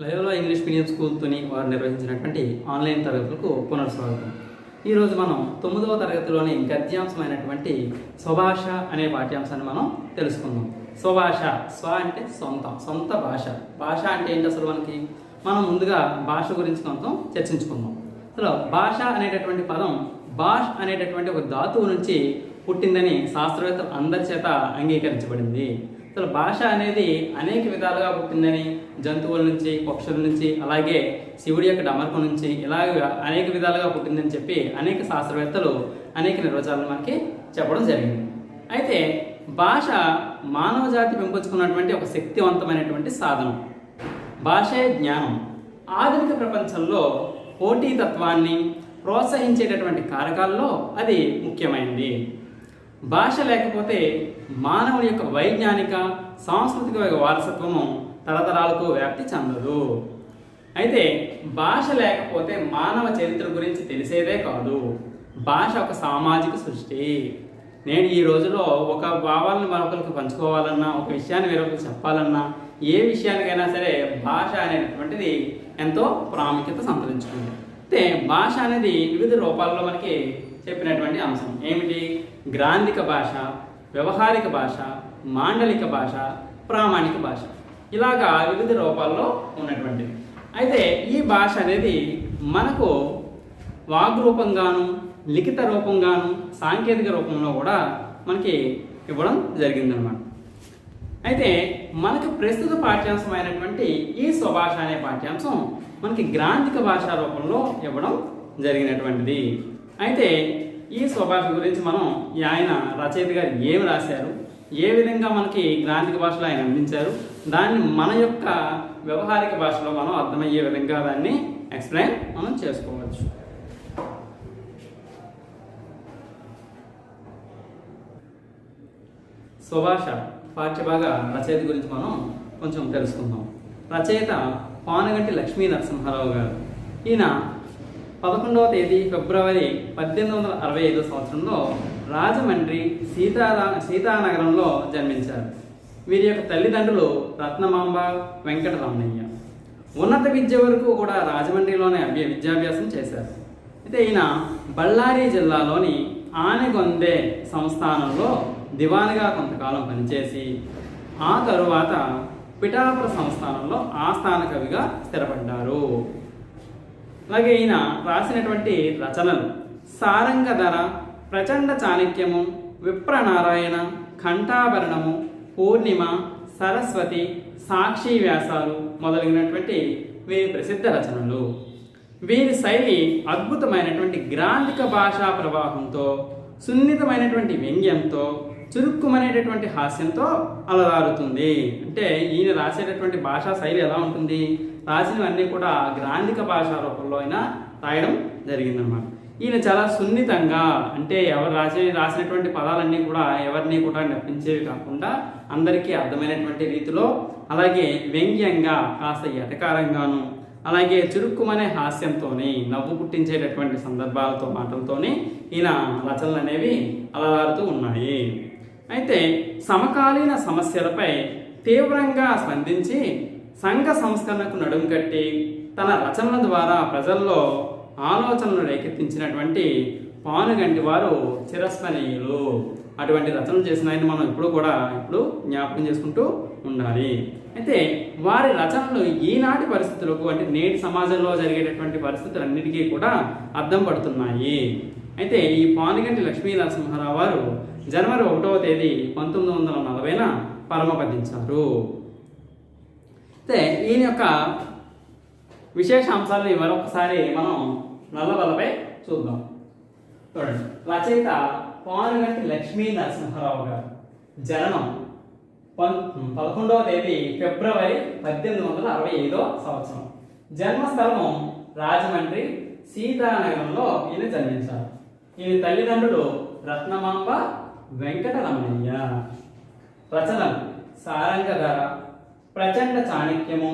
లైవ్లో English medium స్కూల్తోని వారు నిర్వహించినటువంటి ఆన్లైన్ తరగతులకు పునఃస్వాగతం. ఈరోజు మనం 9వ తరగతిలోని గద్యాంశమైనటువంటి స్వభాష అనే పాఠ్యాంశాన్ని మనం తెలుసుకుందాం. స్వభాష, స్వ అంటే సొంత భాష. భాష అంటే ఏంటి అసలు మనం ముందుగా భాష గురించి కొంచెం చర్చించుకుందాం. అసలు భాష అనేటటువంటి పదం భాష్ అనేటటువంటి ఒక ధాతువు నుంచి పుట్టిందని శాస్త్రవేత్తలు అందరి చేత అంగీకరించబడింది. అసలు భాష అనేది అనేక విధాలుగా పుట్టిందని, జంతువుల నుంచి, పక్షుల నుంచి, అలాగే శివుడి యొక్క డమర్కం నుంచి ఇలాగ అనేక విధాలుగా పుట్టిందని చెప్పి అనేక శాస్త్రవేత్తలు అనేక నిర్వచనాలు మనకి చెప్పడం జరిగింది. అయితే భాష మానవ జాతి పెంపొంచుకున్నటువంటి ఒక శక్తివంతమైనటువంటి సాధనం. భాషే జ్ఞానం. ఆధునిక ప్రపంచంలో పోటీతత్వాన్ని ప్రోత్సహించేటటువంటి కారకాల్లో అది ముఖ్యమైనది. భాష లేకపోతే మానవుని యొక్క వైజ్ఞానిక సాంస్కృతిక వారసత్వము తరతరాలకు వ్యాప్తి చెందదు. అయితే భాష లేకపోతే మానవ చరిత్ర గురించి తెలిసేదే కాదు. భాష ఒక సామాజిక సృష్టి. నేను ఈ రోజులో ఒక భావాలను మరొకరికి పంచుకోవాలన్నా, ఒక విషయాన్ని వేరొకరికి చెప్పాలన్నా, ఏ విషయానికైనా సరే భాష అనేటువంటిది ఎంతో ప్రాముఖ్యత సంతరించుకుంది. అయితే భాష అనేది వివిధ రూపాల్లో మనకి చెప్పినటువంటి అంశం ఏమిటి? గ్రాంధిక భాష, వ్యవహారిక భాష, మాండలిక భాష, ప్రామాణిక భాష, ఇలాగా వివిధ రూపాల్లో ఉన్నటువంటిది. అయితే ఈ భాష అనేది మనకు వాగ్రూపంగాను, లిఖిత రూపంగాను, సాంకేతిక రూపంలో కూడా మనకి ఇవ్వడం జరిగిందనమాట. అయితే మనకు ప్రస్తుత పాఠ్యాంశం అయినటువంటి ఈ స్వభాష అనే పాఠ్యాంశం మనకి గ్రాంధిక భాషా రూపంలో ఇవ్వడం జరిగినటువంటిది. అయితే ఈ స్వభాష గురించి మనం ఆయన రచయిత గారు ఏమి రాశారు, ఏ విధంగా మనకి గ్రాంధిక భాషలో ఆయన అందించారు, దాన్ని మన యొక్క వ్యవహారిక భాషలో మనం అర్థమయ్యే విధంగా దాన్ని ఎక్స్ప్లెయిన్ మనం చేసుకోవచ్చు. స్వభాష పాఠ్యభాగ రచయిత గురించి మనం కొంచెం తెలుసుకుందాం. రచయిత పానుగంటి లక్ష్మీ నరసింహారావు గారు. ఈయన 11వ తేదీ ఫిబ్రవరి 1865 సంవత్సరంలో రాజమండ్రి సీతానగరంలో జన్మించారు. వీరి యొక్క తల్లిదండ్రులు రత్నమాంబ, వెంకటరమణయ్య. ఉన్నత విద్య వరకు కూడా రాజమండ్రిలోనే విద్యాభ్యాసం చేశారు. అయితే ఈయన బళ్ళారి జిల్లాలోని ఆనెగొందే సంస్థానంలో దివాన్గా కొంతకాలం పనిచేసి ఆ తరువాత పిఠాపుర సంస్థానంలో ఆస్థాన కవిగా స్థిరపడ్డారు. అలాగే ఈయన రాసినటువంటి రచనలు సారంగధర, ప్రచండ చాణక్యము, విప్రనారాయణ, ఘంటాభరణము, పూర్ణిమ, సరస్వతి, సాక్షి వ్యాసాలు మొదలైనటువంటి వీరి ప్రసిద్ధ రచనలు. వీరి శైలి అద్భుతమైనటువంటి గ్రాంధిక భాషా ప్రవాహంతో, సున్నితమైనటువంటి వ్యంగ్యంతో, చురుక్కుమనేటటువంటి హాస్యంతో అలరారుతుంది. అంటే ఈయన రాసేటటువంటి భాషా శైలి ఎలా ఉంటుంది? రాసినవన్నీ కూడా గ్రాంధిక భాషా రూపంలో అయినా రాయడం జరిగిందనమాట. ఈయన చాలా సున్నితంగా, అంటే ఎవరు రాసినటువంటి పదాలన్నీ కూడా ఎవరిని కూడా నప్పించేవి కాకుండా అందరికీ అర్థమైనటువంటి రీతిలో, అలాగే వ్యంగ్యంగా, కాస్త ఎటకారంగాను, అలాగే చురుక్కుమనే హాస్యంతోని, నవ్వు పుట్టించేటటువంటి సందర్భాలతో, మాటలతోని ఈయన రచనలు అనేవి అలరారుతూ ఉన్నాయి. అయితే సమకాలీన సమస్యలపై తీవ్రంగా స్పందించి సంఘ సంస్కరణకు నడుం కట్టి తన రచనల ద్వారా ప్రజల్లో ఆలోచనలు రేకెత్తించినటువంటి పానుగంటి వారు చిరస్మరణీయులు. అటువంటి రచనలు చేసిన ఆయన మనం ఇప్పుడు జ్ఞాపకం చేసుకుంటూ ఉండాలి. అయితే వారి రచనలు ఈనాటి పరిస్థితులకు, అంటే నేటి సమాజంలో జరిగేటటువంటి పరిస్థితులన్నిటికీ కూడా అద్దం పడుతున్నాయి. అయితే ఈ పానుగంటి లక్ష్మీ నరసింహారావు వారు జనవరి 1వ తేదీ 1940న పరమపదించారు. అయితే ఈయన యొక్క విశేష అంశాలని మరొకసారి మనం నల్లబలపై చూద్దాం. చూడండి, రచయిత పానుగంటి లక్ష్మీ నరసింహారావు గారు. జననం 11వ తేదీ ఫిబ్రవరి 1865 సంవత్సరం. జన్మస్థలము రాజమండ్రి సీతానగరంలో ఈయన జన్మించారు. ఈయన తల్లిదండ్రులు రత్నమాంబ, వెంకటరమణయ్య. రచనలు సారంగధర, ప్రచండ చాణక్యము,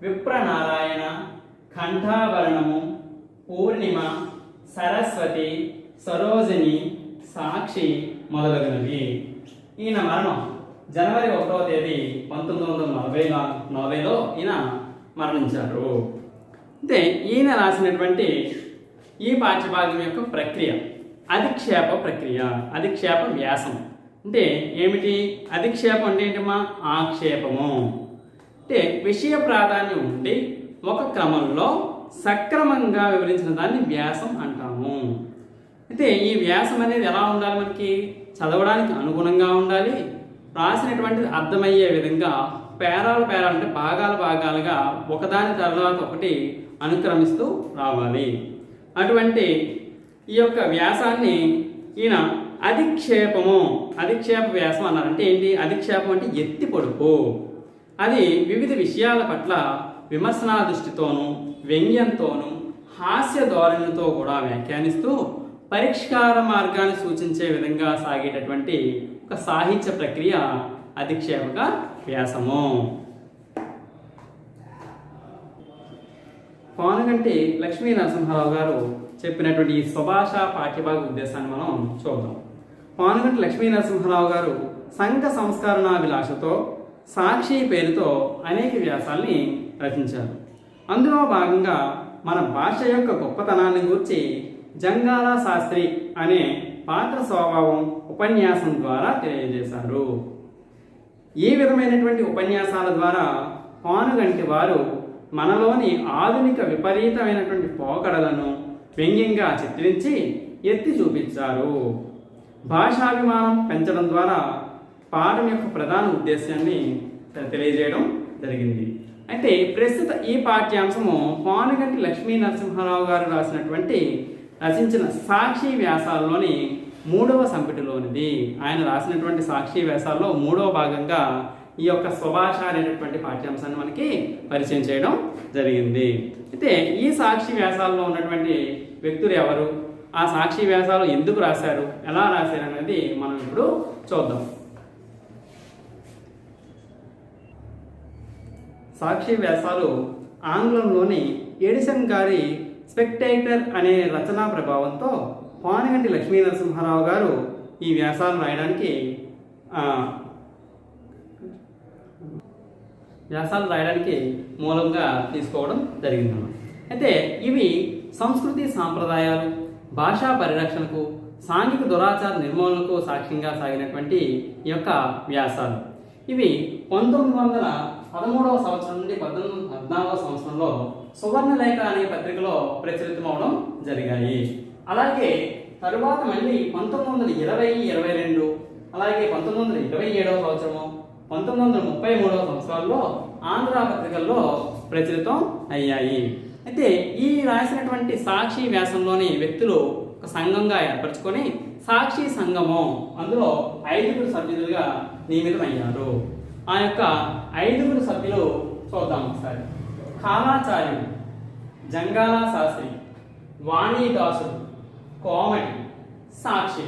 విప్రనారాయణ, ఘంటాభరణము, పూర్ణిమ, సరస్వతి, సరోజిని, సాక్షి మొదలగునవి. ఈయన మరణం జనవరి 1వ తేదీ 1940లో ఈయన మరణించారు. అంటే ఈయన రాసినటువంటి ఈ పాఠ్యభాగం యొక్క ప్రక్రియ అధిక్షేప ప్రక్రియ, అధిక్షేప వ్యాసం. అంటే ఏమిటి? అధిక్షేపం అంటే ఏంటమ్మా? ఆక్షేపము. అంటే విషయ ప్రాధాన్యం ఉండి ఒక క్రమంలో సక్రమంగా వివరించిన దాన్ని వ్యాసం అంటాము. అయితే ఈ వ్యాసం అనేది ఎలా ఉండాలి? మనకి చదవడానికి అనుగుణంగా ఉండాలి, రాసినటువంటిది అర్థమయ్యే విధంగా పేరాలు అంటే భాగాలుగా ఒకదాని తర్వాత ఒకటి అనుక్రమిస్తూ రావాలి. అటువంటి ఈ యొక్క వ్యాసాన్ని ఈయన అధిక్షేప వ్యాసం అన్నారు. అంటే ఏంటి? అధిక్షేపం అంటే ఎత్తి పొడుపు. అది వివిధ విషయాల పట్ల విమర్శనా దృష్టితోనూ వ్యంగ్యంతోనూ హాస్య ధోరణితో కూడా వ్యాఖ్యానిస్తూ పరిష్కార మార్గాన్ని సూచించే విధంగా సాగేటటువంటి ఒక సాహిత్య ప్రక్రియ అధిక్షేపక వ్యాసము. పానుగంటి లక్ష్మీ నరసింహారావు గారు చెప్పినటువంటి ఈ స్వభాష పాఠ్యభాగ ఉద్దేశాన్ని మనం చూద్దాం. పానుగంటి లక్ష్మీ నరసింహారావు గారు సంఘ సంస్కరణాభిలాషతో సాక్షి పేరుతో అనేక వ్యాసాల్ని రచించారు. అందులో భాగంగా మన భాష యొక్క గొప్పతనాన్ని గురించి జంగాల శాస్త్రి అనే పాత్ర స్వభావం ఉపన్యాసం ద్వారా తెలియజేశారు. ఈ విధమైనటువంటి ఉపన్యాసాల ద్వారా పానుగంటి వారు మనలోని ఆధునిక విపరీతమైనటువంటి పోకడలను వ్యంగ్యంగా చిత్రించి ఎత్తి చూపించారు. భాషాభిమానం పెంచడం ద్వారా పాఠం యొక్క ప్రధాన ఉద్దేశాన్ని తెలియజేయడం జరిగింది. అయితే ప్రస్తుత ఈ పాఠ్యాంశము పానుగంటి లక్ష్మీ నరసింహారావు గారు రచించిన సాక్షి వ్యాసాల్లోని 3వ సంపుటిలోనిది. ఆయన రాసినటువంటి సాక్షి వ్యాసాల్లో 3వ భాగంగా ఈ యొక్క స్వభాష అనేటటువంటి పాఠ్యాంశాన్ని మనకి పరిచయం చేయడం జరిగింది. అయితే ఈ సాక్షి వ్యాసాల్లో ఉన్నటువంటి వ్యక్తులు ఎవరు, ఆ సాక్షి వ్యాసాలు ఎందుకు రాశారు, ఎలా రాశారు అనేది మనం ఇప్పుడు చూద్దాం. సాక్షి వ్యాసాలు ఆంగ్లంలోని ఎడిసన్ గారి స్పెక్టేటర్ అనే రచనా ప్రభావంతో పానుగంటి లక్ష్మీ నరసింహారావు గారు ఈ వ్యాసాలు రాయడానికి మూలంగా తీసుకోవడం జరిగిందన్నమాట. అయితే ఇవి సంస్కృతి సాంప్రదాయాలు, భాషా పరిరక్షణకు, సాంఘిక దురాచార నిర్మూలనకు సాక్ష్యంగా సాగినటువంటి ఈ యొక్క వ్యాసాలు. ఇవి 1913వ సంవత్సరం నుండి 1914వ సంవత్సరంలో సువర్ణలేఖ అనే పత్రికలో ప్రచురితమవడం జరిగాయి. అలాగే తరువాత మళ్ళీ 1920-22 అలాగే 1927వ సంవత్సరము 1933వ సంవత్సరాల్లో ఆంధ్ర పత్రికల్లో ప్రచురితం అయ్యాయి. అయితే ఈ రాసినటువంటి సాక్షి వ్యాసంలోని వ్యక్తులు ఒక సంఘంగా ఏర్పరచుకొని సాక్షి సంఘము అందులో 5 సభ్యులుగా నియమితమయ్యారు. ఆ యొక్క 5 సభ్యులు చూద్దాం ఒకసారి. కాలాచార్యుడు, జంగాల శాస్త్రి, వాణీదాసుడు, కోమటి, సాక్షి.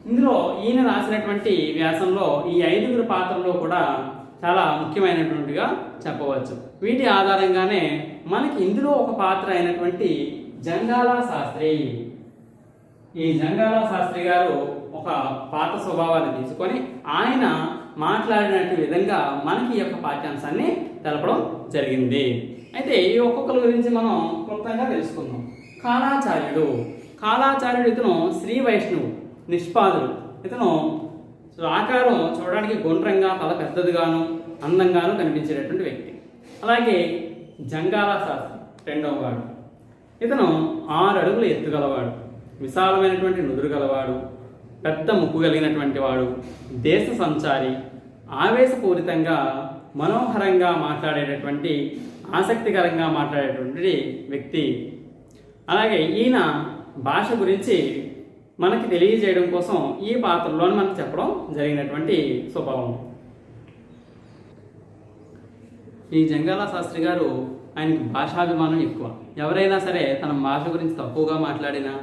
ఇందులో ఈయన రాసినటువంటి వ్యాసంలో ఈ 5 పాత్రలో కూడా చాలా ముఖ్యమైనటువంటిగా చెప్పవచ్చు. వీటి ఆధారంగానే మనకి ఇందులో ఒక పాత్ర అయినటువంటి జంగాల శాస్త్రి, ఈ జంగాల శాస్త్రి గారు ఒక పాత స్వభావాన్ని తీసుకొని ఆయన మాట్లాడినట్టు విధంగా మనకి ఈ యొక్క పాఠ్యాంశాన్ని తెలపడం జరిగింది. అయితే ఈ ఒక్కొక్కరి గురించి మనం క్లుప్తంగా తెలుసుకుందాం. కాలాచార్యుడు ఇతను శ్రీ వైష్ణవు, నిష్పాదుడు. ఇతను ఆకారం చూడడానికి గుండ్రంగా, తల పెద్దదిగాను అందంగాను కనిపించేటటువంటి వ్యక్తి. అలాగే జంగాల శాస్త్రి 2వ వాడు. ఇతను 6 అడుగుల ఎత్తు గలవాడు, విశాలమైనటువంటి నుదురు గలవాడు, పెద్ద ముక్కు కలిగినటువంటి వాడు, దేశ సంచారి, ఆవేశపూరితంగా మనోహరంగా మాట్లాడేటటువంటి, ఆసక్తికరంగా మాట్లాడేటువంటి వ్యక్తి. అలాగే ఈయన భాష గురించి మనకి తెలియజేయడం కోసం ఈ పాత్రలోని మనకు చెప్పడం జరిగినటువంటి స్వభావం. ఈ జంగాల శాస్త్రి గారు ఆయనకి భాషాభిమానం ఎక్కువ. ఎవరైనా సరే తన భాష గురించి తక్కువగా మాట్లాడినా,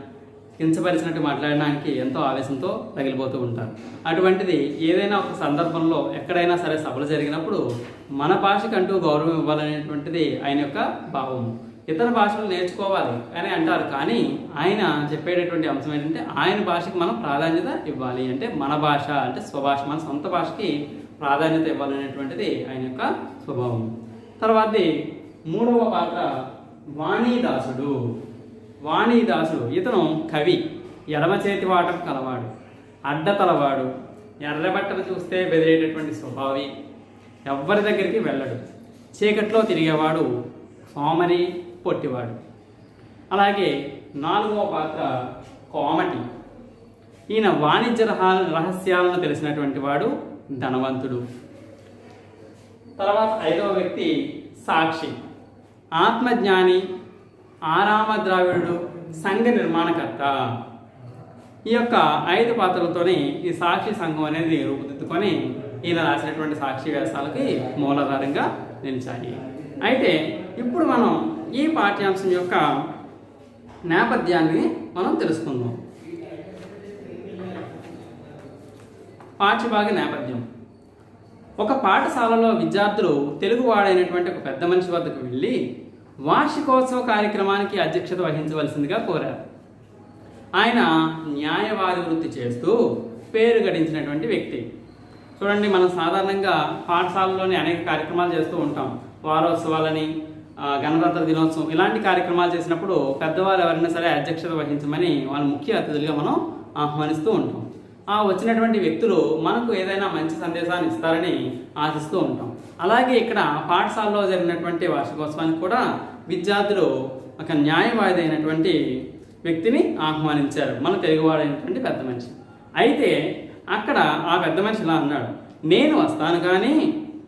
కించపరిచినట్టు మాట్లాడినా ఆయనకి ఎంతో ఆవేశంతో తగిలిపోతూ ఉంటారు. అటువంటిది ఏదైనా ఒక సందర్భంలో ఎక్కడైనా సరే సభలు జరిగినప్పుడు మన భాషకంటూ గౌరవం ఇవ్వాలనేటువంటిది ఆయన యొక్క భావం. ఇతర భాషలు నేర్చుకోవాలి అని అంటారు, కానీ ఆయన చెప్పేటటువంటి అంశం ఏంటంటే ఆయన భాషకి మనం ప్రాధాన్యత ఇవ్వాలి. అంటే మన భాష అంటే స్వభాష, మన సొంత భాషకి ప్రాధాన్యత ఇవ్వాలనేటువంటిది ఆయన యొక్క స్వభావం. తర్వాతది మూడవ పాత్ర వాణీదాసుడు. వాణీదాసుడు ఇతను కవి, ఎడమ చేతి వాటం కలవాడు, అడ్డతలవాడు, ఎర్రబట్టలు చూస్తే బెదిరేటటువంటి స్వభావి, ఎవ్వరి దగ్గరికి వెళ్ళడు, చీకట్లో తిరిగేవాడు, సోమరి, పొట్టివాడు. అలాగే నాలుగవ పాత్ర కోమటి. ఈయన వాణిజ్య రహస్యాలను తెలిసినటువంటి వాడు, ధనవంతుడు. తర్వాత ఐదవ వ్యక్తి సాక్షి, ఆత్మజ్ఞాని, ఆరామ ద్రావిడుడు, సంఘ నిర్మాణకర్త. ఈ యొక్క 5 పాత్రలతోనే ఈ సాక్షి సంఘం అనేది రూపుదిద్దుకొని ఈయన రాసినటువంటి సాక్షి వ్యాసాలకి మూలాధారంగా నిలిచాయి. అయితే ఇప్పుడు మనం ఈ పాఠ్యాంశం యొక్క నేపథ్యాన్ని మనం తెలుసుకుందాం. పాఠ్యభాగ నేపథ్యం. ఒక పాఠశాలలో విద్యార్థులు తెలుగువాడైనటువంటి ఒక పెద్ద మనిషి వద్దకు వెళ్ళి వార్షికోత్సవ కార్యక్రమానికి అధ్యక్షత వహించవలసిందిగా కోరారు. ఆయన న్యాయవాది వృత్తి చేస్తూ పేరు గడించినటువంటి వ్యక్తి. చూడండి, మనం సాధారణంగా పాఠశాలలోని అనేక కార్యక్రమాలు చేస్తూ ఉంటాం. వారోత్సవాలని, గణతంత్ర దినోత్సవం ఇలాంటి కార్యక్రమాలు చేసినప్పుడు పెద్దవారు ఎవరైనా సరే అధ్యక్షత వహించమని వాళ్ళ ముఖ్య అతిథులుగా మనం ఆహ్వానిస్తూ ఉంటాం. ఆ వచ్చినటువంటి వ్యక్తులు మనకు ఏదైనా మంచి సందేశాన్ని ఇస్తారని ఆశిస్తూ ఉంటాం. అలాగే ఇక్కడ పాఠశాలలో జరిగినటువంటి వార్షికోత్సవానికి కూడా విద్యార్థులు ఒక న్యాయవాది అయినటువంటి వ్యక్తిని ఆహ్వానించారు, మన తెలుగువాడైనటువంటి పెద్ద మనిషి. అయితే అక్కడ ఆ పెద్ద మనిషి ఇలా అన్నాడు, నేను వస్తాను కానీ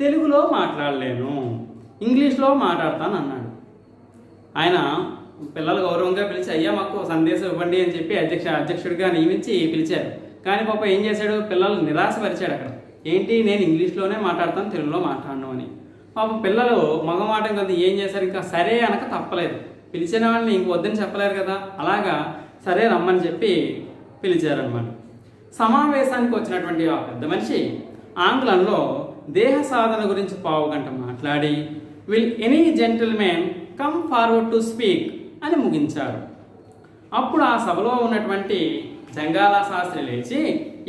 తెలుగులో మాట్లాడలేను, ఇంగ్లీష్లో మాట్లాడతాను అన్నాడు. ఆయన పిల్లలు గౌరవంగా పిలిచి అయ్యా మాకు సందేశం ఇవ్వండి అని చెప్పి అధ్యక్షుడిగా నియమించి పిలిచారు. కానీ పాప ఏం చేశాడు, పిల్లలు నిరాశపరిచాడు. అక్కడ ఏంటి, నేను ఇంగ్లీష్లోనే మాట్లాడతాను, తెలుగులో మాట్లాడను అని. పాప పిల్లలు మగమాటం కదా ఏం చేశారు, ఇంకా సరే అనక తప్పలేదు. పిలిచిన వాళ్ళని ఇంక వద్దని చెప్పలేరు కదా, అలాగా సరే రమ్మని చెప్పి పిలిచారనమాట. సమావేశానికి వచ్చినటువంటి ఆ పెద్ద మనిషి ఆంగ్లంలో దేహ సాధన గురించి పావుగంట మాట్లాడి will any gentlemen come forward to speak అని ముగించారు. అప్పుడు ఆ సభలో ఉన్నటువంటి జంగాల శాస్త్రి లేచి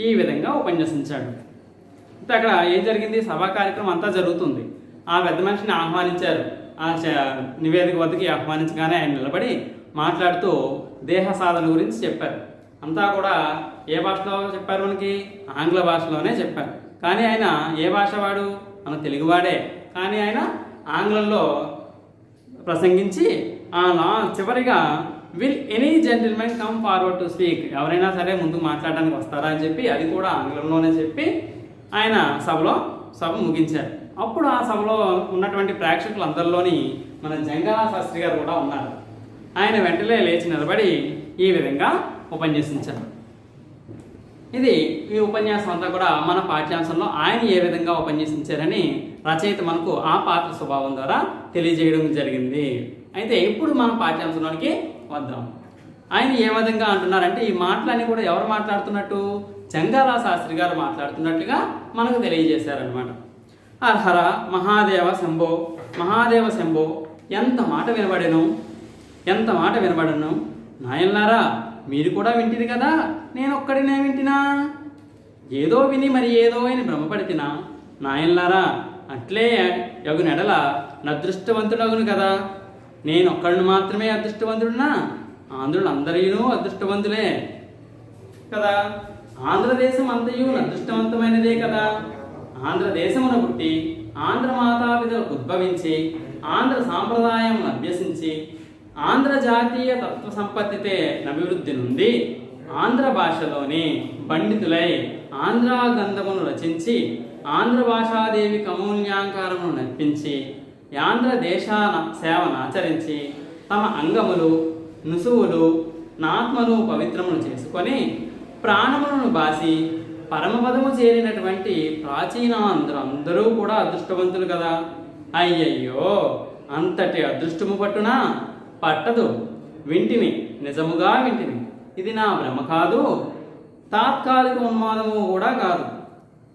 ఈ విధంగా ఉపన్యసించాడు. అక్కడ ఏం జరిగింది, సభా కార్యక్రమం అంతా జరుగుతుంది. ఆ పెద్ద మనిషిని ఆహ్వానించారు. ఆ నివేదిక వద్దకి ఆహ్వానించగానే ఆయన నిలబడి మాట్లాడుతూ దేహ సాధన గురించి చెప్పారు. అంతా కూడా ఏ భాషలో చెప్పారు, మనకి ఆంగ్ల భాషలోనే చెప్పారు. కానీ ఆయన ఏ భాష వాడు, మన తెలుగువాడే. కానీ ఆయన ఆంగ్లంలో ప్రసంగించి చివరిగా will any gentlemen come forward to speak, ఎవరైనా సరే ముందుకు మాట్లాడడానికి వస్తారా అని చెప్పి అది కూడా ఆంగ్లంలోనే చెప్పి ఆయన సభ ముగించారు. అప్పుడు ఆ సభలో ఉన్నటువంటి ప్రేక్షకులందరిలోని మన జంగాల శాస్త్రి గారు కూడా ఉన్నారు. ఆయన వెంటనే లేచి నిలబడి ఈ విధంగా ఉపన్యసించారు. ఇది ఈ ఉపన్యాసం అంతా కూడా మన పాఠ్యాంశంలో ఆయన ఏ విధంగా ఉపన్యసించారని రచయిత మనకు ఆ పాత్ర స్వభావం ద్వారా తెలియజేయడం జరిగింది. అయితే ఇప్పుడు మనం పాఠ్యాంశంలోనికి వద్దాం. ఆయన ఏ విధంగా అంటున్నారంటే ఈ మాటలన్నీ కూడా ఎవరు మాట్లాడుతున్నట్టు, జంగాల శాస్త్రి గారు మాట్లాడుతున్నట్లుగా మనకు తెలియజేశారనమాట. హర మహాదేవ శంభో, మహాదేవ శంభో, ఎంత మాట వినబడను నాయన్లారా, మీరు కూడా వింటిది కదా, నేను ఒక్కడినే వింటినా, ఏదో విని మరి ఏదో అని భ్రమపడితినా నాయన్లారా, అట్లే యగునెడల నదృష్టవంతుడగును కదా, నేను ఒక్కడిని మాత్రమే అదృష్టవంతుడున్నా, ఆంధ్రులు అందరూ అదృష్టవంతులే కదా, ఆంధ్రదేశం అంతయు అదృష్టవంతమైనదే కదా, ఆంధ్రదేశమును పుట్టి ఆంధ్ర మాతాపితలకు ఉద్భవించి ఆంధ్ర సాంప్రదాయం అభ్యసించి ఆంధ్ర జాతీయ తత్వ సంపత్తితే అభివృద్ధి నుండి ఆంధ్ర భాషలోని పండితులై ఆంధ్ర గ్రంథమును రచించి ఆంధ్ర భాషాదేవి కమూల్యాంకారమును నర్పించి ఆంధ్ర దేశాన సేవనాచరించి తమ అంగములు నుసువులు నాత్మను పవిత్రమును చేసుకొని ప్రాణములను బాసి పరమపదము చేరినటువంటి ప్రాచీన అందరూ కూడా అదృష్టవంతులు కదా. అయ్యయ్యో, అంతటి అదృష్టము పట్టదు, వింటిని, నిజముగా వింటిని, ఇది నా భ్రమ కాదు, తాత్కాలిక ఉన్మాదము కూడా కాదు,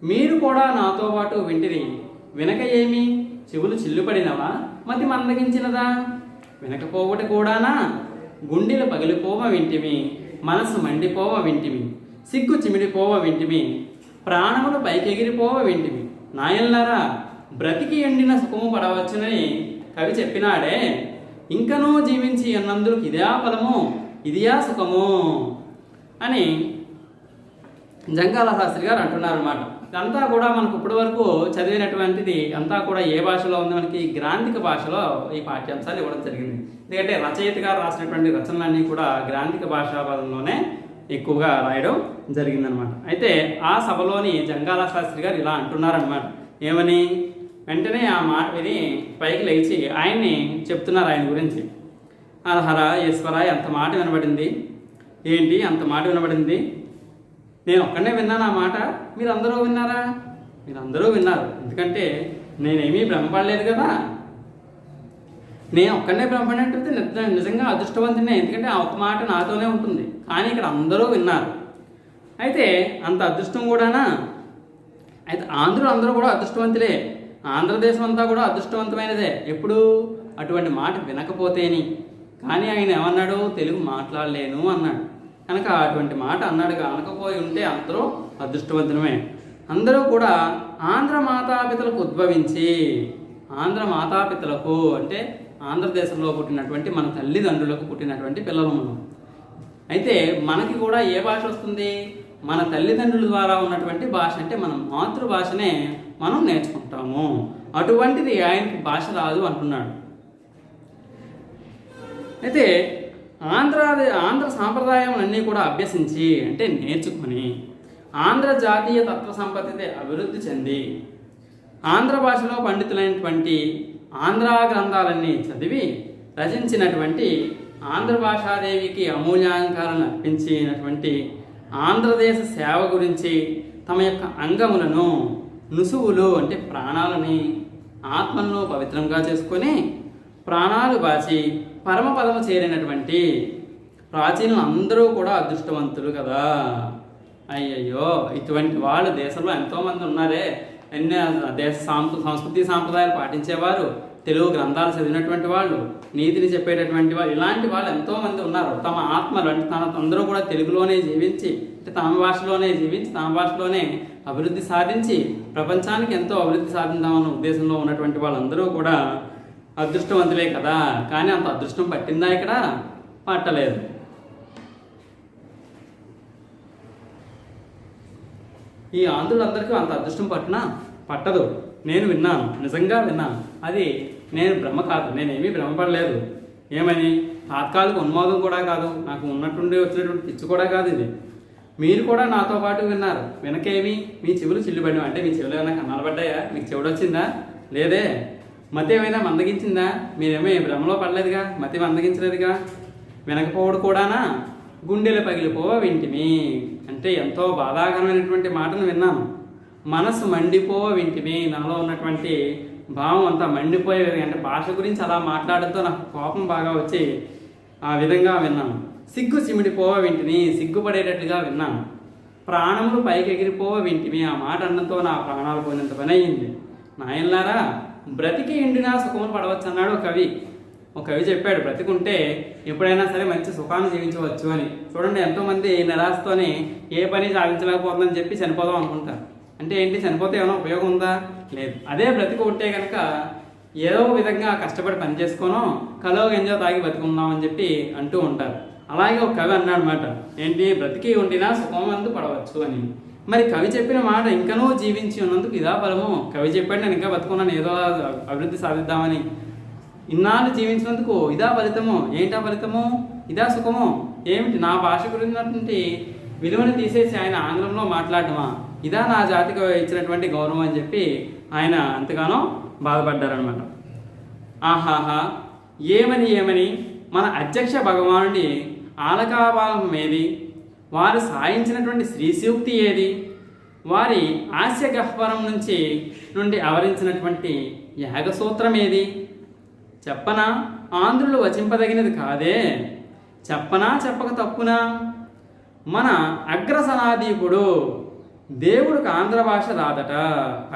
మీరు కూడా నాతో పాటు వింటిరి, వినక ఏమి చెవులు చిల్లుపడినవా, మతి మందగించినదా, వినకపోవట కూడానా, గుండెలు పగిలిపోవ వింటిమి, మనసు మండిపోవ వింటిమి, సిగ్గు చిమిడిపోవ వింటిమి, ప్రాణములు పైకెగిరిపోవ వింటిమి, నాయన్లారా, బ్రతికి ఎండిన సుఖము పడవచ్చునని కవి చెప్పినాడే, ఇంకనూ జీవించి అన్నందుకు ఇదే ఫలము, ఇదియా సుఖము అని జంగాల శాస్త్రి గారు అంటున్నారు అన్నమాట. ఇదంతా కూడా మనకు ఇప్పటి వరకు చదివినటువంటిది అంతా కూడా ఏ భాషలో ఉంది, మనకి గ్రాంధిక భాషలో ఈ పాఠ్యాంశాలు ఇవ్వడం జరిగింది. ఎందుకంటే రచయిత గారు రాసినటువంటి రచనలన్నీ కూడా గ్రాంధిక భాషా పదంలోనే ఎక్కువగా రాయడం జరిగిందనమాట. అయితే ఆ సభలోని జంగాల శాస్త్రి గారు ఇలా అంటున్నారనమాట. ఏమని? వెంటనే ఆ మాట విని పైకి లేచి ఆయన్ని చెప్తున్నారు ఆయన గురించి. హర ఈశ్వర, ఎంత మాట వినబడింది, ఏంటి అంత మాట వినబడింది, నేను ఒక్కడే విన్నాను ఆ మాట, మీరు అందరూ విన్నారా? మీరు అందరూ విన్నారు. ఎందుకంటే నేనేమీ భ్రమపడలేదు కదా, నేను ఒక్కడే భ్రమపడినట్టు నిజంగా అదృష్టవంతునే, ఎందుకంటే ఆ ఒక్క మాట నాతోనే ఉంటుంది. కానీ ఇక్కడ అందరూ విన్నారు. అయితే అంత అదృష్టం కూడానా? అయితే అందరూ కూడా అదృష్టవంతులే, ఆంధ్రదేశం అంతా కూడా అదృష్టవంతమైనదే. ఎప్పుడు అటువంటి మాట వినకపోతేని. కానీ ఆయన ఏమన్నాడు? తెలుగు మాట్లాడలేను అన్నాడు. కనుక అటువంటి మాట అన్నాడు. అనకపోయి ఉంటే అందరూ అదృష్టవంతులమే. అందరూ కూడా ఆంధ్ర మాతాపితలకు ఉద్భవించి, ఆంధ్ర మాతాపితలకు అంటే ఆంధ్రదేశంలో పుట్టినటువంటి మన తల్లిదండ్రులకు పుట్టినటువంటి పిల్లలు మనం. అయితే మనకి కూడా ఏ భాష వస్తుంది? మన తల్లిదండ్రుల ద్వారా ఉన్నటువంటి భాష, అంటే మన మాతృభాషనే మనం నేర్చుకుంటాము. అటువంటిది ఆయనకి భాష రాదు అంటున్నాడు. అయితే ఆంధ్ర సాంప్రదాయాలన్నీ కూడా అభ్యసించి, అంటే నేర్చుకుని, ఆంధ్ర జాతీయ తత్వ సంపత్తి అభివృద్ధి చెంది, ఆంధ్ర భాషలో పండితులైనటువంటి ఆంధ్ర గ్రంథాలన్నీ చదివి రచించినటువంటి ఆంధ్ర భాషాదేవికి అమూల్యాంకాలను అర్పించినటువంటి ఆంధ్రదేశ సేవ గురించి తమ యొక్క అంగములను, నుసువులు అంటే ప్రాణాలని, ఆత్మలను పవిత్రంగా చేసుకొని ప్రాణాలు బాచి పరమపదము చేరినటువంటి ప్రాచీనులు అందరూ కూడా అదృష్టవంతులు కదా. అయ్యయ్యో, ఇటువంటి వాళ్ళు దేశంలో ఎంతోమంది ఉన్నారే. ఎన్నో దేశ సంస్కృతి సాంప్రదాయాలు పాటించేవారు, తెలుగు గ్రంథాలు చదివినటువంటి వాళ్ళు, నీతిని చెప్పేటటువంటి వాళ్ళు, ఇలాంటి వాళ్ళు ఎంతోమంది ఉన్నారు. తమ ఆత్మలు అంటే అందరూ కూడా తెలుగులోనే జీవించి, అంటే తమ భాషలోనే జీవించి, తమ భాషలోనే అభివృద్ధి సాధించి ప్రపంచానికి ఎంతో అభివృద్ధి సాధిద్దామన్న ఉద్దేశంలో ఉన్నటువంటి వాళ్ళందరూ కూడా అదృష్టవంతులే కదా. కానీ అంత అదృష్టం పట్టిందా? ఇక్కడ పట్టలేదు. ఈ ఆంధ్రులందరికీ అంత అదృష్టం పట్టదు. నేను విన్నాను, నిజంగా విన్నాను. అది నేను భ్రమ కాదు, నేనేమీ భ్రమపడలేదు. ఏమని? తాత్కాలిక ఉన్మాదం కూడా కాదు, నాకు ఉన్నట్టుండి వచ్చినటువంటి పిచ్చి కూడా కాదు ఇది. మీరు కూడా నాతో పాటు విన్నారు. వెనకేమి మీ చెవులు చిల్లుపడినవి, అంటే మీ చెవులు ఏమైనా కన్నాలు పడ్డాయా? మీకు చెవుడు వచ్చిందా? లేదే. మతి ఏమైనా మందగించిందా? మీరేమో భ్రమలో పడలేదుగా, మతి మందగించలేదుగా. వినకపోవడం కూడానా? గుండెలు పగిలిపోవ వింటిమి, అంటే ఎంతో బాధాకరమైనటువంటి మాటను విన్నాను. మనసు మండిపోవ వింటిమి, నాలో ఉన్నటువంటి భావం అంతా మండిపోయేది. అంటే భాష గురించి అలా మాట్లాడడంతో నాకు కోపం బాగా వచ్చి ఆ విధంగా విన్నాను. సిగ్గు చిమిడిపోవ వింటిని, సిగ్గుపడేటట్లుగా విన్నాను. ప్రాణములు పైకి ఎగిరిపోవ వింటిమి, ఆ మాట అన్నంతో నా ప్రాణాలు పోయినంత పని అయ్యింది. నాయనలారా, బ్రతికి ఎండినా సుఖములు పడవచ్చు అన్నాడు ఒక కవి చెప్పాడు. బ్రతికుంటే ఎప్పుడైనా సరే మంచి సుఖాన్ని జీవించవచ్చు అని. చూడండి, ఎంతోమంది నిరాశతోని ఏ పని సాధించలేకపోతుందని చెప్పి చనిపోదాం అనుకుంటారు. అంటే ఏంటి? చనిపోతే ఏమైనా ఉపయోగం ఉందా? లేదు. అదే బ్రతికి ఉంటే కనుక ఏదో విధంగా కష్టపడి పని చేసుకోనో కలో గంజో తాగి బతుకుందామని చెప్పి అంటూ ఉంటారు. అలాగే ఒక కవి అన్నాడు అన్నమాట. ఏంటి? బ్రతికి ఉండినా సుఖమందు పడవచ్చు అని. మరి కవి చెప్పిన మాట ఇంకనూ జీవించి ఉన్నందుకు ఇదా ఫలము. కవి చెప్పాడు, నేను ఇంకా బతుకున్నాను, ఏదో అభివృద్ధి సాధిద్దామని. ఇన్నాళ్ళు జీవించినందుకు ఇదా ఫలితము. ఏంటా ఫలితము? ఇదా సుఖము? ఏమిటి? నా భాష గురించినటువంటి విలువను తీసేసి ఆయన ఆంగ్లంలో మాట్లాడటమా? ఇదా నా జాతికి ఇచ్చినటువంటి గౌరవం అని చెప్పి ఆయన ఎంతగానో బాధపడ్డారనమాట. ఆహాహా, ఏమని మన అధ్యక్ష భగవానుడి ఆలకాపాలం ఏది? వారు సాయించినటువంటి శ్రీసూక్తి ఏది? వారి ఆస్య గహ్వరం నుండి అవరించినటువంటి యాగసూత్రం ఏది? చెప్పనా? ఆంధ్రులు వచింపదగినది కాదే. చెప్పనా? చెప్పక తప్పునా? మన అగ్రసనాదీపుడు దేవుడికి ఆంధ్ర భాష రాదట.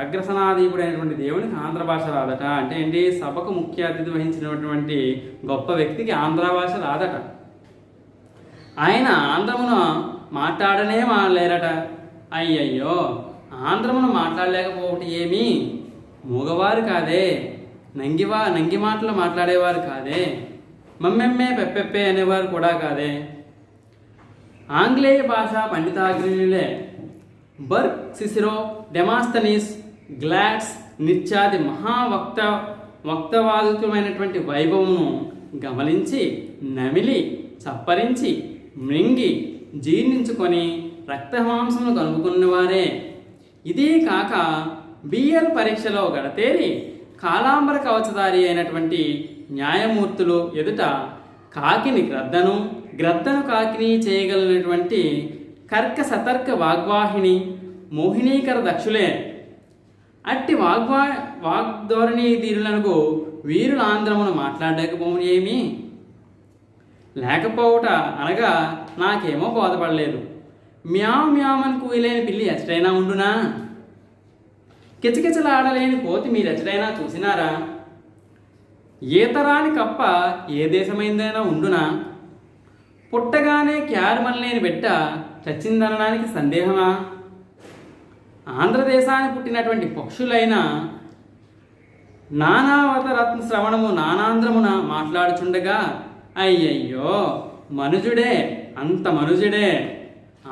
అగ్రసనాదీపుడు అయినటువంటి దేవునికి ఆంధ్ర భాష రాదట. అంటే ఏంటి? సభకు ముఖ్య అతిథి వహించినటువంటి గొప్ప వ్యక్తికి ఆంధ్ర భాష రాదట. ఆయన ఆంధ్రమును మాట్లాడనే మానలేరట. అయ్యయ్యో, ఆంధ్రమును మాట్లాడలేకపోవటం ఏమి? మూగవారు కాదే, నంగి మాటలు మాట్లాడేవారు కాదే. మమ్మెమ్మే పెప్పెప్పే అనేవారు కూడా కాదే. ఆంగ్లేయ భాషా పండితాగ్రణులే బర్క్, సిసిరో, డెమాస్తనీస్, గ్లాడ్స్ నిత్యాది వక్తవాదికమైనటువంటి వైభవమును గమనించి నమిలి చప్పరించి మృంగి జీర్ణించుకొని రక్తమాంసమును కనుక్కున్నవారే. ఇదే కాక బిఎల్ పరీక్షలో గడతేరి కాలాంబర కవచధారి అయినటువంటి న్యాయమూర్తులు ఎదుట కాకిని గ్రద్దను కాకిని చేయగలిగినటువంటి కర్క సతర్క వాగ్వాహిని మోహినీకర దక్షులే. అట్టి వాగ్ధోరణి తీరులకు వీరుల ఆంధ్రమును మాట్లాడలేకపోవడం ఏమి లేకపోవట అనగా నాకేమో బోధపడలేదు. మ్యావ్ మ్యామని కూయలేని పిల్లి ఎచ్చటైనా ఉండునా? కిచకిచలాడలేని కోతి మీరు ఎచ్చటైనా చూసినారా? ఈతరాని కప్ప ఏ దేశమైందైనా ఉండునా? పుట్టగానే క్యారమనలేని బిడ్డ చచ్చిందనడానికి సందేహమా? ఆంధ్రదేశానికి పుట్టినటువంటి పక్షులైన నానావతరత్న శ్రవణము నానాంధ్రమున మాట్లాడుచుండగా అయ్యయ్యో మనుజుడే, అంత మనుజుడే,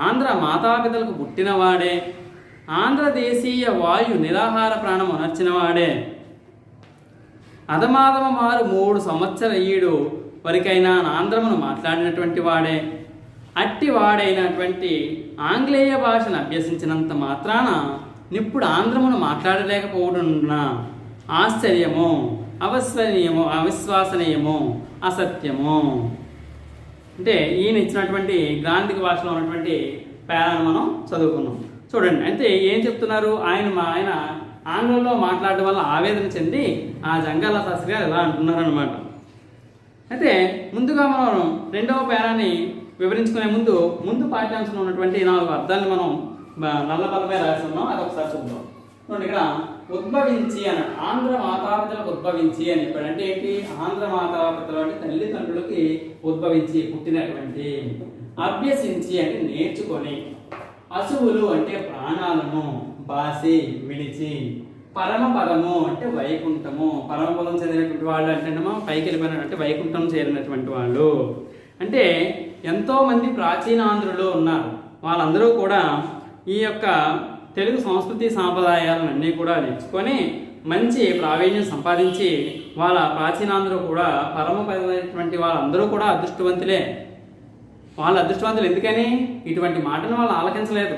ఆంధ్ర మాతాపితలకు పుట్టినవాడే, ఆంధ్రదేశీయ వాయు నిరాహార ప్రాణం అనర్చినవాడే, అధమాధమ మారు 3 సంవత్సర ఈడు వరకైనా ఆంధ్రమును మాట్లాడినటువంటి వాడే. అట్టి వాడైనటువంటి ఆంగ్లేయ భాషను అభ్యసించినంత మాత్రాన నిప్పుడు ఆంధ్రమును మాట్లాడలేకపోవడం ఆశ్చర్యము, అవిశ్వసనీయము, అసత్యము. అంటే ఈయన ఇచ్చినటువంటి గ్రాంధిక భాషలో ఉన్నటువంటి పేరాను మనం చదువుకున్నాం. చూడండి, అయితే ఏం చెప్తున్నారు? ఆయన ఆంగ్లంలో మాట్లాడడం వల్ల ఆవేదన చెంది ఆ జంగాల శాస్త్రి గారు ఇలా అంటున్నారనమాట. అయితే ముందుగా మనం రెండవ పేరాన్ని వివరించుకునే ముందు పాఠ్యాంశంలో ఉన్నటువంటి 4 అర్థాలను మనం నల్లబల్లపై రాస్తున్నాం. అది ఒకసారి చూద్దాం. చూడండి, ఇక్కడ ఉద్భవించి అని ఆంధ్ర మాతాపితలకు ఉద్భవించి అని చెప్పాడు. అంటే ఏంటి? ఆంధ్ర మాతాపితలు అంటే తల్లిదండ్రులకి ఉద్భవించి పుట్టినటువంటి, అభ్యసించి అంటే నేర్చుకొని, అసువులు అంటే ప్రాణాలను బాసి విడిచి, పరమపదము అంటే వైకుంఠము, పరమపదం చెందినటువంటి వాళ్ళు అంటే పైకి వెళ్ళిపోయినట్టు వైకుంఠం చేరినటువంటి వాళ్ళు. అంటే ఎంతోమంది ప్రాచీన ఆంధ్రులు ఉన్నారు. వాళ్ళందరూ కూడా ఈ యొక్క తెలుగు సంస్కృతి సాంప్రదాయాలను అన్నీ కూడా నేర్చుకొని మంచి ప్రావీణ్యం సంపాదించి వాళ్ళ ప్రాచీనాంధ్రులు కూడా పరమపదమైనటువంటి వాళ్ళందరూ కూడా అదృష్టవంతులే. వాళ్ళు అదృష్టవంతులు ఎందుకని? ఇటువంటి మాటను వాళ్ళు ఆలకించలేదు.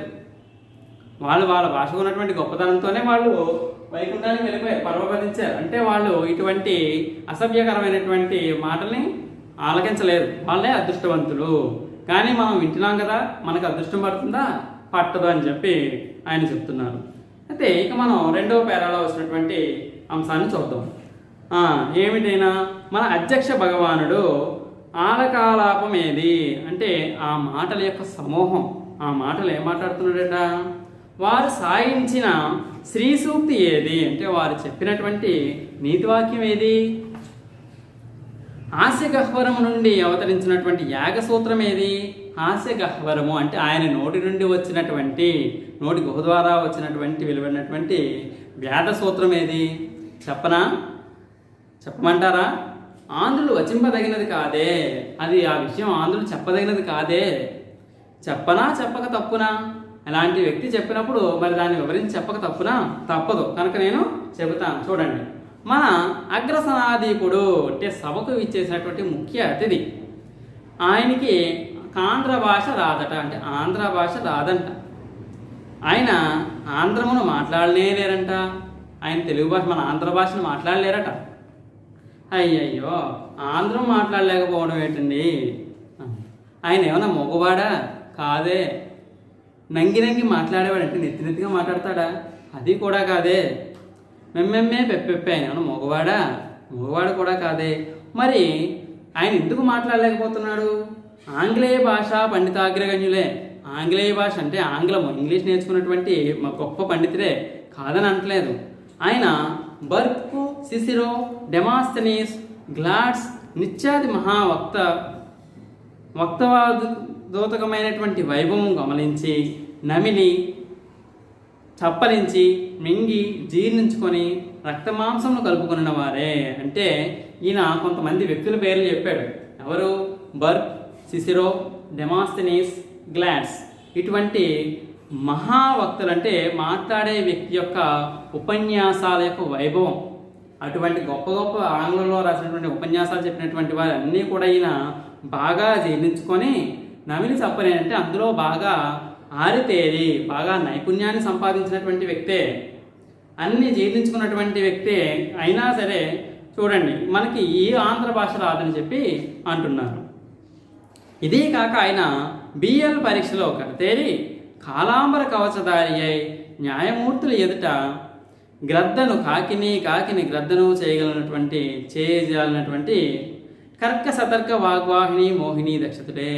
వాళ్ళ భాష ఉన్నటువంటి గొప్పతనంతోనే వాళ్ళు వైకుంఠానికి వెళ్ళిపోయారు, పరమపదించారు. అంటే వాళ్ళు ఇటువంటి అసభ్యకరమైనటువంటి మాటల్ని ఆలకించలేదు. వాళ్ళే అదృష్టవంతులు. కానీ మనం వింటున్నాం కదా, మనకు అదృష్టం పడుతుందా? పట్టదు అని చెప్పి ఆయన చెప్తున్నారు. అయితే ఇక మనం రెండవ పేరాలో వచ్చినటువంటి అంశాన్ని చూద్దాం. ఏమిటైనా మన అధ్యక్ష భగవానుడు ఆలకాలాపం ఏది అంటే ఆ మాటల యొక్క సమూహం. ఆ మాటలు ఏం మాట్లాడుతున్నాడట? వారు సాయించిన శ్రీ సూక్తి ఏది అంటే వారు చెప్పినటువంటి నీతివాక్యం ఏది? హాస్యగహ్వరము నుండి అవతరించినటువంటి యాగసూత్రం ఏది? హాస్యగహ్వరము అంటే ఆయన నోటి నుండి వచ్చినటువంటి, నోటి గుహ ద్వారా వచ్చినటువంటి వెలువడినటువంటి వేద సూత్రం ఏది? చెప్పమంటారా? ఆంధ్రులు వచింపదగినది కాదే. అది ఆ విషయం ఆంధ్రులు చెప్పదగినది కాదే. చెప్పనా చెప్పక తప్పునా? అలాంటి వ్యక్తి చెప్పినప్పుడు మరి దాన్ని వివరించి చెప్పక తప్పునా? తప్పదు. కనుక నేను చెబుతాను. చూడండి, మన అగ్రసనాదీపుడు అంటే సభకు ఇచ్చేసినటువంటి ముఖ్య అతిథి, ఆయనకి ఆంధ్ర భాష రాదట. అంటే ఆంధ్ర భాష రాదంట. ఆయన ఆంధ్రమును మాట్లాడలేరంట. ఆయన తెలుగు భాష, మన ఆంధ్ర భాషను మాట్లాడలేరట. అయ్యయ్యో, ఆంధ్రం మాట్లాడలేకపోవడం ఏంటండి? ఆయన ఏమన్నా మగవాడా? కాదే. నంగి మాట్లాడేవాడు అంటే నెత్తిగా మాట్లాడతాడా? అది కూడా కాదే. మెమ్మెమ్మే పెప్పెప్పే. ఆయన ఏమన్నా మగవాడు కూడా కాదే. మరి ఆయన ఎందుకు మాట్లాడలేకపోతున్నాడు? ఆంగ్లేయ భాష పండితాగ్రగణ్యులే. ఆంగ్లేయ భాష అంటే ఆంగ్లము, ఇంగ్లీష్ నేర్చుకున్నటువంటి గొప్ప పండితుడే, కాదని అనట్లేదు. ఆయన బర్క్, సిసిరో, డెమాస్తనీస్, గ్లాడ్స్ నిత్యాది వక్తవాదోతకమైనటువంటి వైభవం గమనించి నమిలి చప్పరించి మింగి జీర్ణించుకొని రక్తమాంసమును కలుపుకున్న వారే. అంటే ఈయన కొంతమంది వ్యక్తుల పేర్లు చెప్పాడు. ఎవరు? బర్క్, సిసిరో, డెమాస్తెనీస్, గ్లాడ్స్. ఇటువంటి మహావక్తులు, అంటే మాట్లాడే వ్యక్తి యొక్క ఉపన్యాసాల యొక్క వైభవం, అటువంటి గొప్ప గొప్ప ఆంగ్లంలో రాసినటువంటి ఉపన్యాసాలు చెప్పినటువంటి వారన్నీ కూడా ఈయన బాగా జీర్ణించుకొని నమిలి చెప్పని, అంటే అందులో బాగా ఆరితేరి బాగా నైపుణ్యాన్ని సంపాదించినటువంటి వ్యక్తే, అన్ని జీర్ణించుకున్నటువంటి వ్యక్తే అయినా సరే చూడండి మనకి ఈ ఆంధ్ర భాష రాదని చెప్పి అంటున్నారు. ఇదే కాక ఆయన బిఎల్ పరీక్షలో కడతేరి కాలాంబర కవచధారి అయి న్యాయమూర్తుల ఎదుట గ్రద్దను కాకిని గ్రద్దను చేయగలిగినటువంటి కర్క సతర్క వాగ్వాహిని మోహిని దక్షతుడే.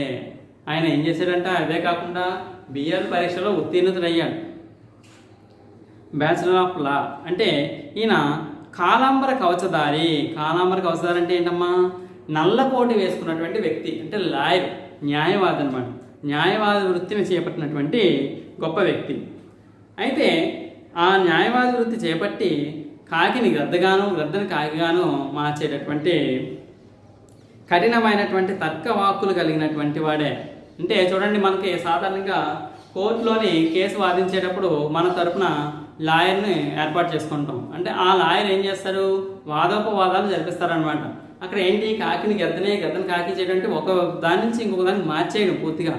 ఆయన ఏం చేశాడంట? అదే కాకుండా బిఎల్ పరీక్షలో ఉత్తీర్ణుడయ్యాడు, బ్యాచిలర్ ఆఫ్ లా. అంటే ఈయన కాలాంబర కవచధారి అంటే ఏంటమ్మా? నల్లకోటి వేసుకున్నటువంటి వ్యక్తి, అంటే లాయర్, న్యాయవాది అనమాట. న్యాయవాది వృత్తిని చేపట్టినటువంటి గొప్ప వ్యక్తి. అయితే ఆ న్యాయవాది వృత్తి చేపట్టి కాకిని గ్రద్దను కాకిగాను మార్చేటటువంటి కఠినమైనటువంటి తర్కవాక్కులు కలిగినటువంటి వాడే. అంటే చూడండి, మనకి సాధారణంగా కోర్టులోని కేసు వాదించేటప్పుడు మన తరపున లాయర్ని ఏర్పాటు చేసుకుంటాం. అంటే ఆ లాయర్ ఏం చేస్తారు? వాదోపవాదాలు జరిపిస్తారనమాట. అక్కడ ఏంటి? కాకిని గ్రద్దను కాకి చేయడం అంటే ఒక దాని నుంచి ఇంకొక దానికి మార్చేయడం పూర్తిగా.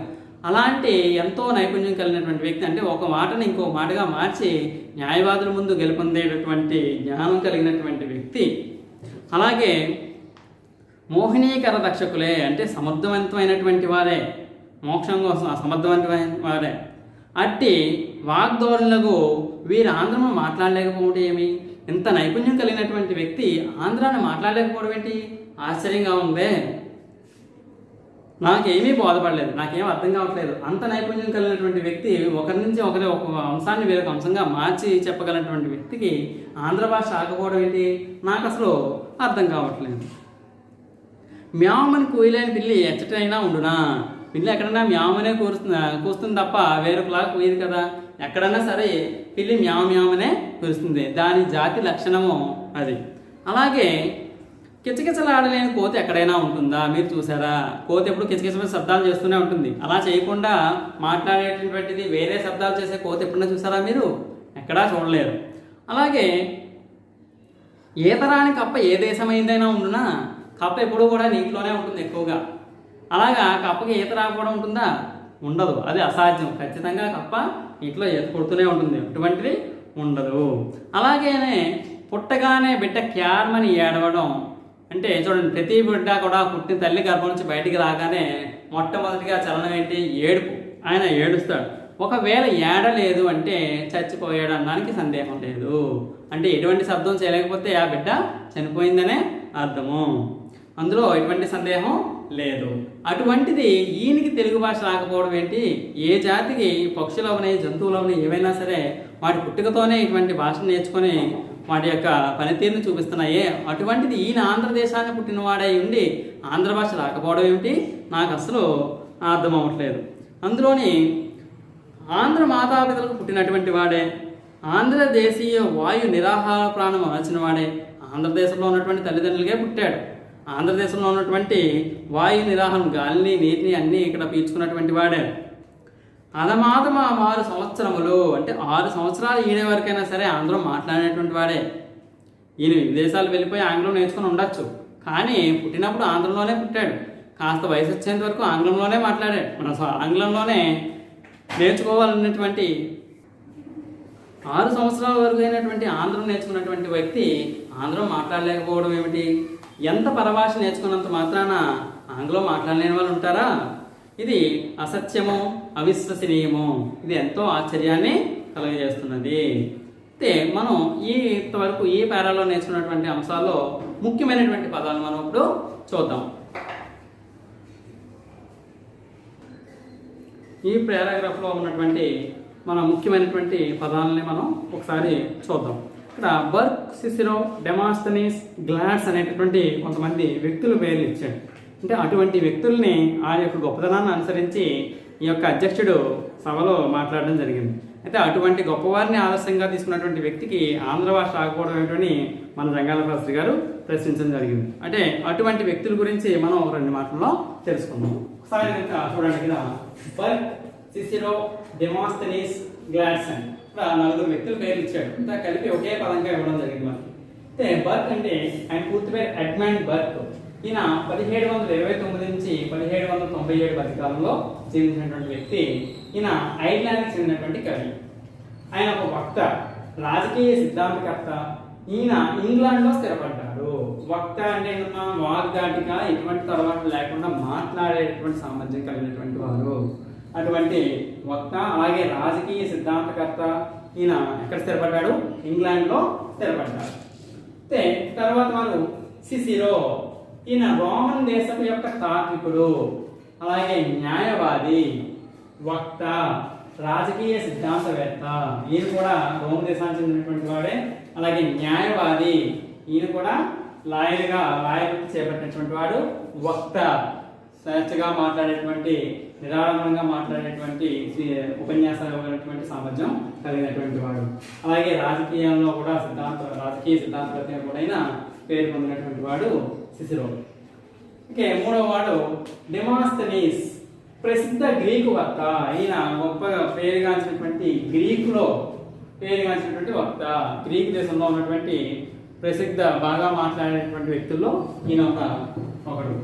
అలాంటి ఎంతో నైపుణ్యం కలిగినటువంటి వ్యక్తి, అంటే ఒక మాటని ఇంకో మాటగా మార్చి న్యాయవాదుల ముందు గెలుపొందేటటువంటి జ్ఞానం కలిగినటువంటి వ్యక్తి. అలాగే మోహినీకర దక్షకులే, అంటే సమర్థవంతమైనటువంటి వారే, మోక్షం కోసం సమర్థవంతమైన వారే. అట్టి వాగ్ధోరణులకు వీరు ఆంధ్రను మాట్లాడలేకపోవడం ఏమి? ఇంత నైపుణ్యం కలిగినటువంటి వ్యక్తి ఆంధ్రాన్ని మాట్లాడలేకపోవడం ఏంటి? ఆశ్చర్యంగా ఉందే, నాకేమీ బోధపడలేదు, నాకేం అర్థం కావట్లేదు. అంత నైపుణ్యం కలిగినటువంటి వ్యక్తి ఒకరి నుంచి ఒక అంశాన్ని వేరొక అంశంగా మార్చి చెప్పగలిగినటువంటి వ్యక్తికి ఆంధ్ర భాష రాకపోవడం ఏంటి? నాకు అసలు అర్థం కావట్లేదు. మ్యామని కూయలేని పిల్లి ఎచ్చటైనా ఉండునా? పిల్లి ఎక్కడన్నా మ్యామనే కూస్తుంది తప్ప వేరొకలా కూయదు కదా. ఎక్కడన్నా సరే పిల్లి మ్యామనే కూరుస్తుంది, దాని జాతి లక్షణము అది. అలాగే కిచకిచలాడలేని కోతి ఎక్కడైనా ఉంటుందా? మీరు చూసారా? కోతి ఎప్పుడు కిచకిచమైన శబ్దాలు చేస్తూనే ఉంటుంది. అలా చేయకుండా మాట్లాడేటటువంటిది వేరే శబ్దాలు చేసే కోతి ఎప్పుడన్నా చూసారా మీరు? ఎక్కడా చూడలేరు. అలాగే ఈతరాని కప్ప ఏ దేశమైందైనా ఉండునా? కప్ప ఎప్పుడు కూడా నీటిలోనే ఉంటుంది ఎక్కువగా. అలాగా కప్పకి ఈత రాకపోవడం ఉంటుందా? ఉండదు, అది అసాధ్యం. ఖచ్చితంగా కప్ప నీటిలో ఈత కొడుతూనే ఉంటుంది, అటువంటిది ఉండదు. అలాగేనే పుట్టగానే బిడ్డ క్యార్మని ఏడవడం, అంటే చూడండి, ప్రతి బిడ్డ కూడా పుట్టిన తల్లి గర్భం నుంచి బయటికి రాగానే మొట్టమొదటిగా చలనం ఏంటి? ఏడుపు. ఆయన ఏడుస్తాడు. ఒకవేళ ఏడలేదు అంటే చచ్చిపోయాడు అనడానికి సందేహం లేదు. అంటే ఎటువంటి శబ్దం చేయలేకపోతే ఆ బిడ్డ చనిపోయిందనే అర్థము, అందులో ఎటువంటి సందేహం లేదు. అటువంటిది ఈయనకి తెలుగు భాష రాకపోవడం ఏంటి? ఏ జాతికి పక్షులవని జంతువులవని ఏవైనా సరే వాటి పుట్టుకతోనే ఇటువంటి భాషను నేర్చుకొని వాటి యొక్క పనితీరును చూపిస్తున్నాయే, అటువంటిది ఈయన ఆంధ్రదేశాన్ని పుట్టినవాడై ఉండి ఆంధ్ర భాష రాకపోవడం ఏమిటి? నాకు అసలు అర్థం అవ్వట్లేదు. అందులోని ఆంధ్ర మాతాపితలకు పుట్టినటువంటి వాడే, ఆంధ్రదేశీయ వాయు నిరాహార ప్రాణం అలచిన వాడే, ఆంధ్రదేశంలో ఉన్నటువంటి తల్లిదండ్రులకే పుట్టాడు. ఆంధ్రదేశంలో ఉన్నటువంటి వాయు నిరాహారం, గాలిని నీటిని అన్నీ ఇక్కడ పీల్చుకున్నటువంటి వాడే. అదమాతమ 6 సంవత్సరములు, అంటే 6 సంవత్సరాలు ఈయన వరకైనా సరే ఆంధ్రం మాట్లాడేటువంటి వాడే. ఈయన విదేశాలు వెళ్ళిపోయి ఆంగ్లం నేర్చుకుని ఉండొచ్చు, కానీ పుట్టినప్పుడు ఆంధ్రంలోనే పుట్టాడు. కాస్త వయసు వచ్చేంత వరకు ఆంగ్లంలోనే మాట్లాడాడు. మనం ఆంగ్లంలోనే నేర్చుకోవాలన్నటువంటి 6 సంవత్సరాల వరకు అయినటువంటి ఆంధ్రం నేర్చుకున్నటువంటి వ్యక్తి ఆంధ్రం మాట్లాడలేకపోవడం ఏమిటి? ఎంత పరభాష నేర్చుకున్నంత మాత్రాన ఆంగ్లం మాట్లాడలేని వాళ్ళు ఉంటారా? ఇది అసత్యము, అవిశ్వసనీయము. ఇది ఎంతో ఆశ్చర్యాన్ని కలుగజేస్తున్నది. అయితే మనం ఇంతవరకు ఈ పారాలో నేర్చుకున్నటువంటి అంశాల్లో ముఖ్యమైనటువంటి పదాలు మనం ఇప్పుడు చూద్దాం. ఈ పారాగ్రాఫ్లో ఉన్నటువంటి మన ముఖ్యమైనటువంటి పదాలని మనం ఒకసారి చూద్దాం. ఇక్కడ బర్క్, సిసిరో, డెమాస్తనీస్, గ్లాడ్స్ అనేటటువంటి కొంతమంది వ్యక్తుల పేర్లు ఇచ్చాడు. అంటే అటువంటి వ్యక్తుల్ని ఆ యొక్క గొప్పతనాన్ని అనుసరించి ఈ యొక్క అధ్యక్షుడు సభలో మాట్లాడడం జరిగింది. అయితే అటువంటి గొప్పవారిని ఆదర్శంగా తీసుకున్నటువంటి వ్యక్తికి ఆంధ్ర భాష రాకపోవడం ఏంటని మన రంగాల శాస్త్రి గారు ప్రశ్నించడం జరిగింది. అంటే అటువంటి వ్యక్తుల గురించి మనం ఒక 2 మాటల్లో తెలుసుకుందాం. ఒకసారి కనుక చూడండి కదా, బర్క్, సిసిరో, డెమోస్తెనీస్, గ్లాడ్సన్, ఇక్కడ 4 వ్యక్తుల పేర్లు ఇచ్చాడు. ఇంత కలిపి ఒకే పదంగా ఇవ్వడం జరిగింది మనకి. అయితే బర్క్ అంటే ఆయన పూర్తి పేరు ఎడ్మండ్ బర్క్. ఈయన 1729 నుంచి 1797 మధ్యకాలంలో జీవించినటువంటి వ్యక్తి. ఈయన ఐర్లాండ్కి చెందినటువంటి కవి. ఆయన ఒక వక్త, రాజకీయ సిద్ధాంతకర్త. ఈయన ఇంగ్లాండ్లో స్థిరపడ్డాడు. వక్త అంటే వాగ్దాటిక, ఎటువంటి తర్వాత లేకుండా మాట్లాడేటువంటి సామర్థ్యం కలిగినటువంటి వారు. అటువంటి వక్త, అలాగే రాజకీయ సిద్ధాంతకర్త. ఈయన ఎక్కడ స్థిరపడ్డాడు? ఇంగ్లాండ్లో స్థిరపడ్డాడు. అయితే తర్వాత వారు సిసిరో. ఈయన రోమన్ దేశపు యొక్క తాత్వికుడు, అలాగే న్యాయవాది, వక్త, రాజకీయ సిద్ధాంతవేత్త. ఈయన కూడా రోమన్ దేశానికి చెందినటువంటి వాడే. అలాగే న్యాయవాది, ఈయన కూడా లాయర్గా చేపట్టినటువంటి వాడు. వక్త, స్వేచ్ఛగా మాట్లాడేటువంటి, నిరాడంబరంగా మాట్లాడేటువంటి, ఉపన్యాసాలు ఇవ్వనటువంటి సామర్థ్యం కలిగినటువంటి వాడు. అలాగే రాజకీయ సిద్ధాంతవేత్త కూడా పేరు పొందినటువంటి వాడు సిసిరో. ఓకే, 3వ వాడు డెమోస్తెనీస్, ప్రసిద్ధ గ్రీకు వక్త. ఈయన గొప్పగా పేరుగాంచినటువంటి గ్రీకులో పేరుగాంచినటువంటి వక్త. గ్రీకు దేశంలో ఉన్నటువంటి బాగా మాట్లాడేటువంటి వ్యక్తుల్లో ఈయన ఒకడు.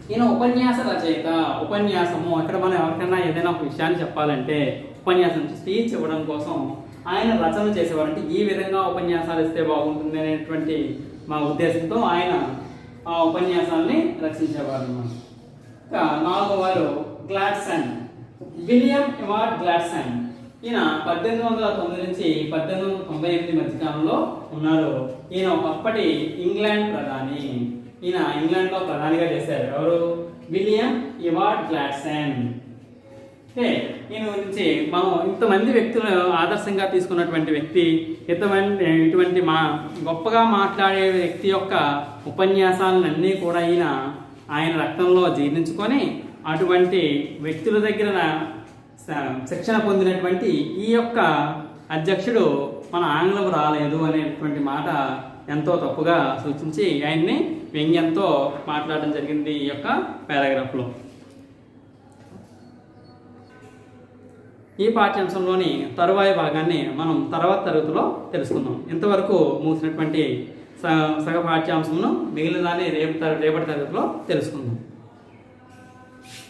ఈయన ఉపన్యాస రచయిత. ఉపన్యాసము, అక్కడ మనం ఎవరికైనా ఏదైనా ఒక విషయాన్ని చెప్పాలంటే ఉపన్యాసం, స్పీచ్ ఇవ్వడం కోసం ఆయన రచన చేసేవారు. అంటే ఈ విధంగా ఉపన్యాసాలు ఇస్తే బాగుంటుంది అనేటువంటి మా ఉద్దేశంతో ఆయన ఆ ఉపన్యాసాన్ని రచించేవారు అన్నమాట. 4వ వారు గ్లాడ్సన్, విలియం ఎవార్డ్ గ్లాడ్సన్. ఈయన 1809 నుంచి 1898 మధ్యకాలంలో ఉన్నారు. ఈయన ఒకప్పటి ఇంగ్లాండ్ ప్రధాని. ఈయన ఇంగ్లాండ్లో ప్రధానిగా చేశారు. ఎవరు? విలియం ఎవార్డ్ గ్లాడ్సన్. ఈయన గురించి మనం ఇంతమంది వ్యక్తులు ఆదర్శంగా తీసుకున్నటువంటి వ్యక్తి. ఇటువంటి గొప్పగా మాట్లాడే వ్యక్తి యొక్క ఉపన్యాసాలన్నీ కూడా ఆయన రక్తంలో జీర్ణించుకొని అటువంటి వ్యక్తుల దగ్గర శిక్షణ పొందినటువంటి ఈ యొక్క అధ్యక్షుడు మన ఆంగ్లం రాలేదు అనేటువంటి మాట ఎంతో తప్పుగా సూచించి ఆయన్ని వ్యంగ్యంతో మాట్లాడడం జరిగింది ఈ యొక్క పారాగ్రాఫ్లో. ఈ పాఠ్యాంశంలోని తరువాయి భాగాన్ని మనం తర్వాత తరగతిలో తెలుసుకుందాం. ఇంతవరకు మూసినటువంటి సగ పాఠ్యాంశంను మిగిలిన దాన్ని రేపటి తరగతిలో తెలుసుకుందాం.